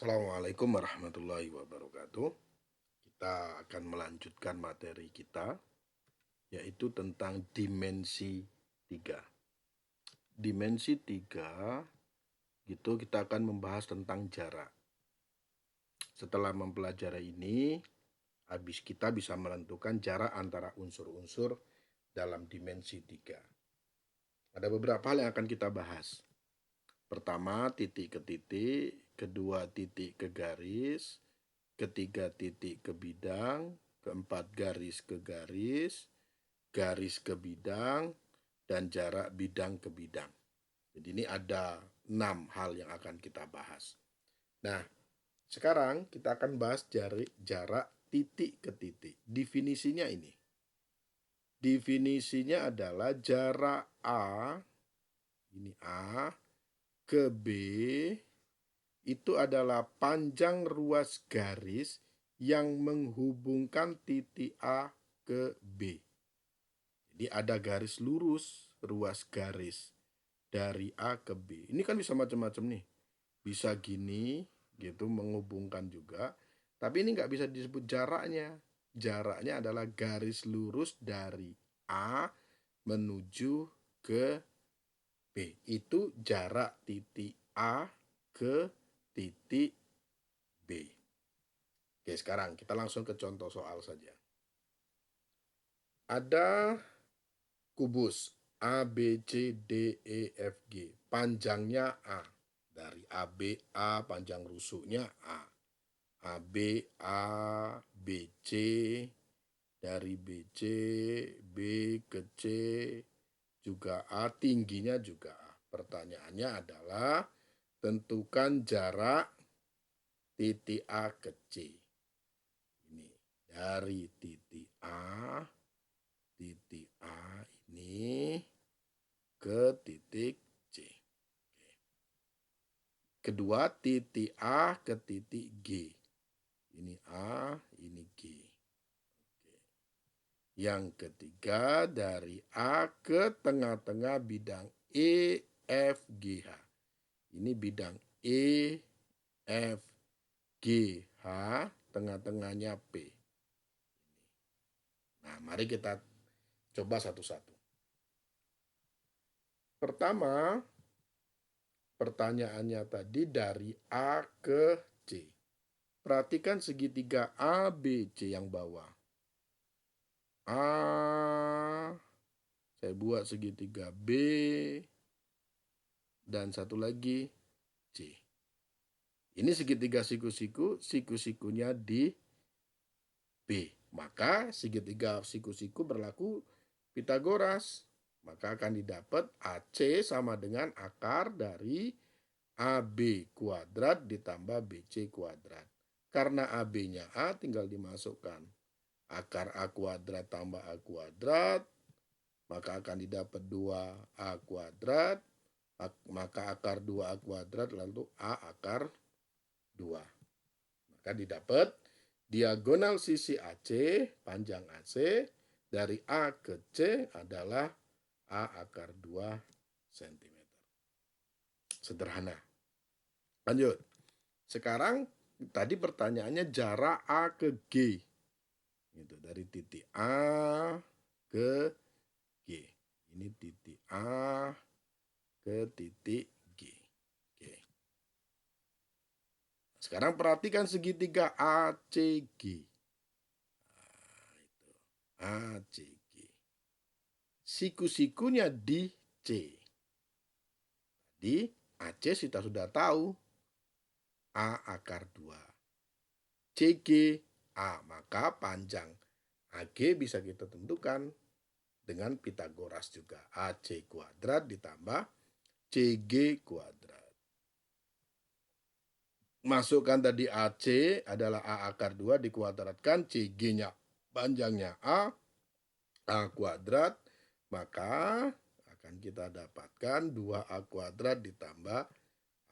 Assalamualaikum warahmatullahi wabarakatuh. Kita akan melanjutkan materi kita, yaitu tentang dimensi 3. Dimensi 3, gitu kita akan membahas tentang jarak. Setelah mempelajari ini, habis kita bisa menentukan jarak antara unsur-unsur dalam dimensi 3. Ada beberapa hal yang akan kita bahas. Pertama, titik ke titik, kedua titik ke garis, ketiga titik ke bidang, keempat garis ke garis, garis ke bidang, dan jarak bidang ke bidang. Jadi ini ada 6 hal yang akan kita bahas. Nah, sekarang kita akan bahas jarak titik ke titik. Definisinya ini. Definisinya adalah jarak A, ini A, ke B, itu adalah panjang ruas garis yang menghubungkan titik A ke B. Jadi ada garis lurus, ruas garis dari A ke B. Ini kan bisa macam-macam nih. Bisa gini, gitu, menghubungkan juga. Tapi ini nggak bisa disebut jaraknya. Jaraknya adalah garis lurus dari A menuju ke B. Itu jarak titik A ke titik B. Oke, sekarang kita langsung ke contoh soal saja. Ada kubus A, B, C, D, E, F, G. Panjangnya A. Dari A, panjang rusuknya A. AB, A, BC, dari BC, B ke C, juga A, tingginya juga A. Pertanyaannya adalah tentukan jarak titik A ke C. Ini dari titik A ini ke titik C. Kedua, titik A ke titik G. Ini A, ini G. Yang ketiga, dari A ke tengah-tengah bidang E, F, G, H. Ini bidang E, F, G, H, tengah-tengahnya P. Nah, mari kita coba satu-satu. Pertama, pertanyaannya tadi dari A ke C. Perhatikan segitiga A, B, C yang bawah. A, saya buat segitiga B, dan satu lagi C. Ini segitiga siku-siku, siku-sikunya di B. Maka segitiga siku-siku berlaku Pitagoras. Maka akan didapat AC sama dengan akar dari AB kuadrat ditambah BC kuadrat. Karena AB-nya A tinggal dimasukkan. Akar A kuadrat tambah A kuadrat, maka akan didapat 2A kuadrat, maka akar 2A kuadrat lalu A akar 2. Maka didapat diagonal sisi AC, panjang AC, dari A ke C adalah A akar 2 cm. Sederhana. Lanjut. Sekarang tadi pertanyaannya jarak A ke G. Gitu, dari titik A ke G. Ini titik A ke titik G. Oke. Sekarang perhatikan segitiga ACG. ACG. Siku-sikunya di C. Di AC kita sudah tahu. A akar 2. CG A. Maka panjang AG bisa kita tentukan dengan Pitagoras juga. AC kuadrat ditambah CG kuadrat. Masukkan tadi AC adalah A akar 2 dikuadratkan, CG-nya panjangnya A kuadrat, maka akan kita dapatkan 2A kuadrat ditambah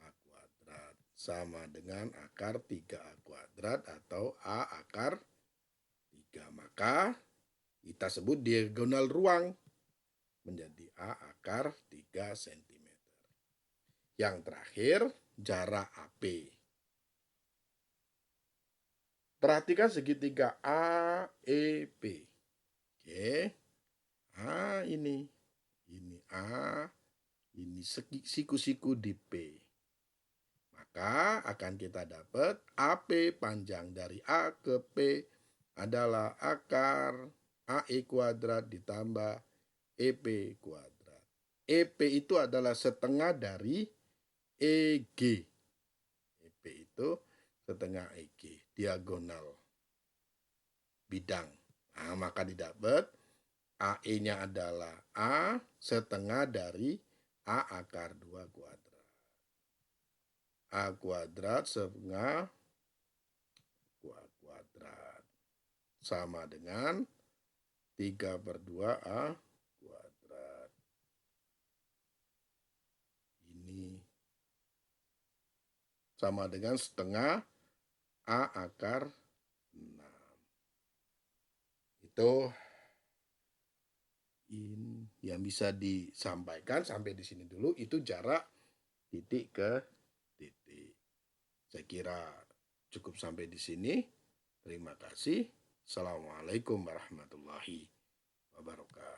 A kuadrat. Sama dengan akar 3A kuadrat atau A akar 3. Maka kita sebut diagonal ruang menjadi A akar 3 cm. Yang terakhir, jarak AP. Perhatikan segitiga AEP. Oke. Ini A, ini siku-siku di P. Maka akan kita dapat AP panjang dari A ke P adalah akar AE kuadrat ditambah EP kuadrat. EP itu adalah setengah dari EG. EP itu setengah EG, diagonal bidang. Maka didapat AE-nya adalah A setengah dari A akar 2 kuadrat. A kuadrat setengah kuadrat sama dengan 3/2 A kuadrat. Ini sama dengan setengah A akar 6. Itu yang bisa disampaikan sampai di sini dulu, itu jarak titik ke titik. Saya kira cukup sampai di sini. Terima kasih. Assalamualaikum warahmatullahi wabarakatuh.